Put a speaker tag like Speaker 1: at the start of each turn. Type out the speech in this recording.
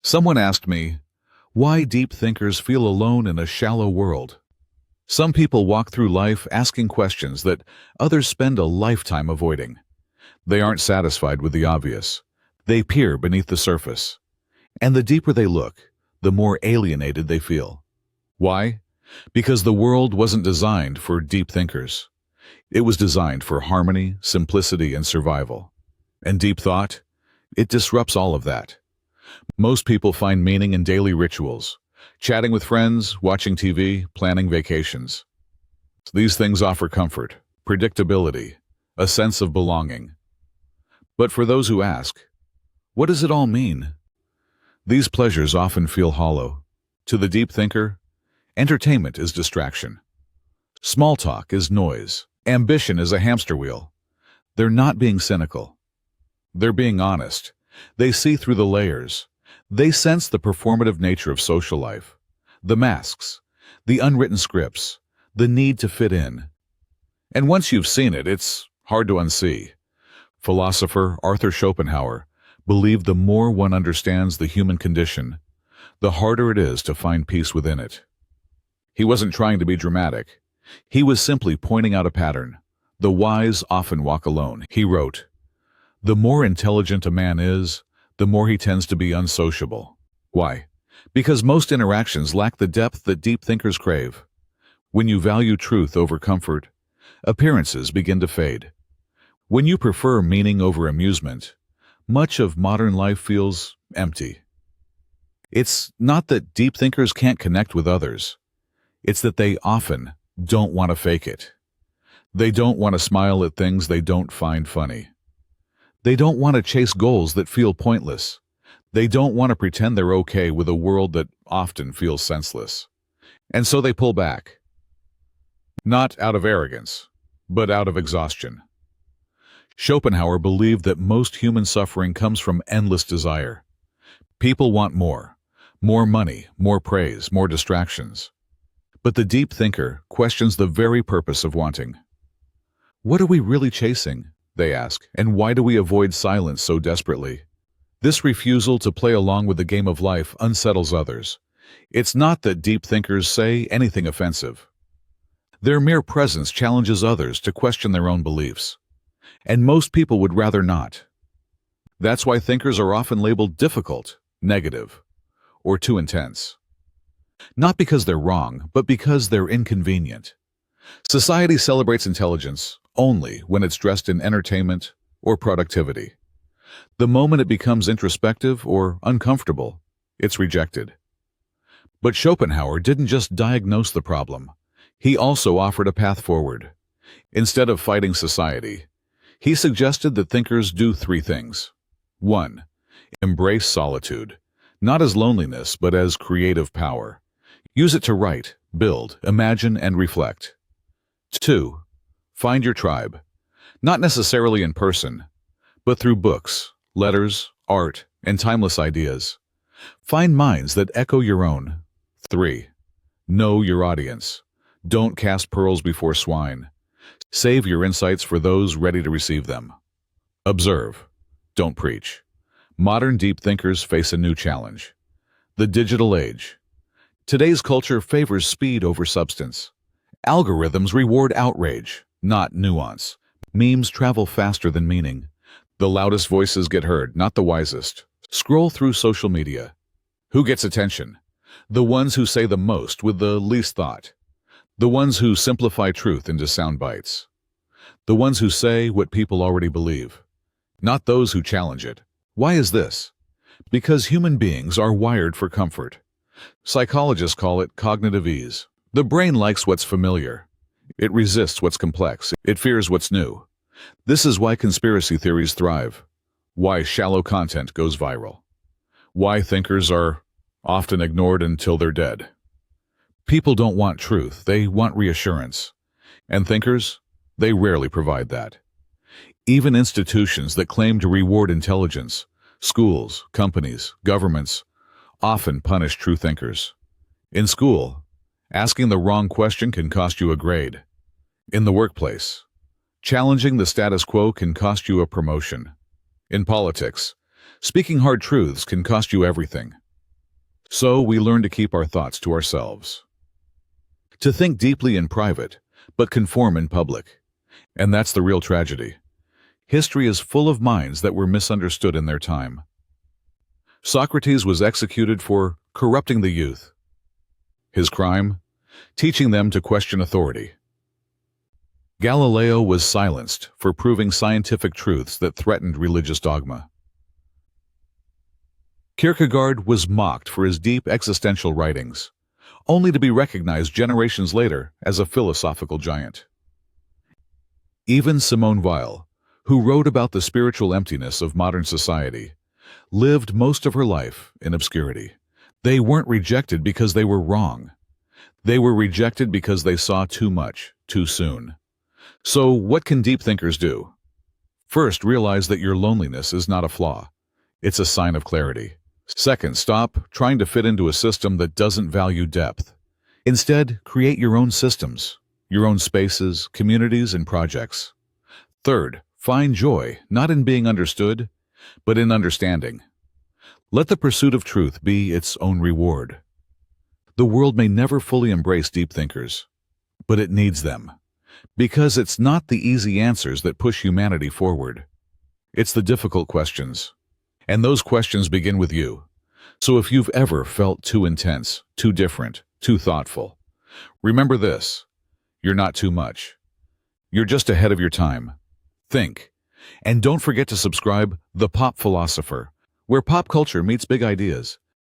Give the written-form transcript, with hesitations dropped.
Speaker 1: Someone asked me, why deep thinkers feel alone in a shallow world. Some people walk through life asking questions that others spend a lifetime avoiding. They aren't satisfied with the obvious. They peer beneath the surface. And the deeper they look, the more alienated they feel. Why? Because the world wasn't designed for deep thinkers. It was designed for harmony, simplicity, and survival. And deep thought? It disrupts all of that. Most people find meaning in daily rituals, chatting with friends, watching TV, planning vacations. These things offer comfort, predictability, a sense of belonging. But for those who ask, what does it all mean? These pleasures often feel hollow. To the deep thinker, entertainment is distraction. Small talk is noise. Ambition is a hamster wheel. They're not being cynical. They're being honest. They see through the layers. They sense the performative nature of social life, the masks, the unwritten scripts, the need to fit in. And once you've seen it, it's hard to unsee. Philosopher Arthur Schopenhauer believed the more one understands the human condition, the harder it is to find peace within it. He wasn't trying to be dramatic. He was simply pointing out a pattern. The wise often walk alone. He wrote, "The more intelligent a man is, the more he tends to be unsociable." Why? Because most interactions lack the depth that deep thinkers crave. When you value truth over comfort, appearances begin to fade. When you prefer meaning over amusement, much of modern life feels empty. It's not that deep thinkers can't connect with others. It's that they often don't want to fake it. They don't want to smile at things they don't find funny. They don't want to chase goals that feel pointless. They don't want to pretend they're okay with a world that often feels senseless. And so they pull back. Not out of arrogance, but out of exhaustion. Schopenhauer believed that most human suffering comes from endless desire. People want more money, more praise, more distractions. But the deep thinker questions the very purpose of wanting. What are we really chasing? They ask, and why do we avoid silence so desperately? This refusal to play along with the game of life unsettles others. It's not that deep thinkers say anything offensive. Their mere presence challenges others to question their own beliefs. And most people would rather not. That's why thinkers are often labeled difficult, negative, or too intense. Not because they're wrong, but because they're inconvenient. Society celebrates intelligence only when it's dressed in entertainment or productivity. The moment it becomes introspective or uncomfortable, it's rejected. But Schopenhauer didn't just diagnose the problem. He also offered a path forward. Instead of fighting society, he suggested that thinkers do three things. 1. Embrace solitude, not as loneliness, but as creative power. Use it to write, build, imagine, and reflect. 2. Find your tribe, not necessarily in person, but through books, letters, art, and timeless ideas. Find minds that echo your own. 3. Know your audience. Don't cast pearls before swine. Save your insights for those ready to receive them. Observe. Don't preach. Modern deep thinkers face a new challenge. The digital age. Today's culture favors speed over substance. Algorithms reward outrage, not nuance. Memes travel faster than meaning. The loudest voices get heard, not the wisest. Scroll through social media. Who gets attention? The ones who say the most with the least thought. The ones who simplify truth into sound bites. The ones who say what people already believe. Not those who challenge it. Why is this? Because human beings are wired for comfort. Psychologists call it cognitive ease. The brain likes what's familiar. It resists what's complex. It fears what's new. This is why conspiracy theories thrive. Why shallow content goes viral. Why thinkers are often ignored until they're dead. People don't want truth, they want reassurance. And thinkers, they rarely provide that. Even institutions that claim to reward intelligence, schools, companies, governments, often punish true thinkers. In school, asking the wrong question can cost you a grade. In the workplace, challenging the status quo can cost you a promotion. In politics, speaking hard truths can cost you everything. So we learn to keep our thoughts to ourselves, to think deeply in private, but conform in public. And that's the real tragedy. History is full of minds that were misunderstood in their time. Socrates was executed for corrupting the youth. His crime? Teaching them to question authority. Galileo was silenced for proving scientific truths that threatened religious dogma. Kierkegaard was mocked for his deep existential writings, only to be recognized generations later as a philosophical giant. Even Simone Weil, who wrote about the spiritual emptiness of modern society, lived most of her life in obscurity. They weren't rejected because they were wrong. They were rejected because they saw too much, too soon. So what can deep thinkers do? First, realize that your loneliness is not a flaw. It's a sign of clarity. Second, stop trying to fit into a system that doesn't value depth. Instead, create your own systems, your own spaces, communities, and projects. Third, find joy not in being understood, but in understanding. Let the pursuit of truth be its own reward. The world may never fully embrace deep thinkers, but it needs them, because it's not the easy answers that push humanity forward. It's the difficult questions. And those questions begin with you. So if you've ever felt too intense, too different, too thoughtful, remember this: you're not too much. You're just ahead of your time. Think. And don't forget to subscribe The Pop Philosopher, where pop culture meets big ideas.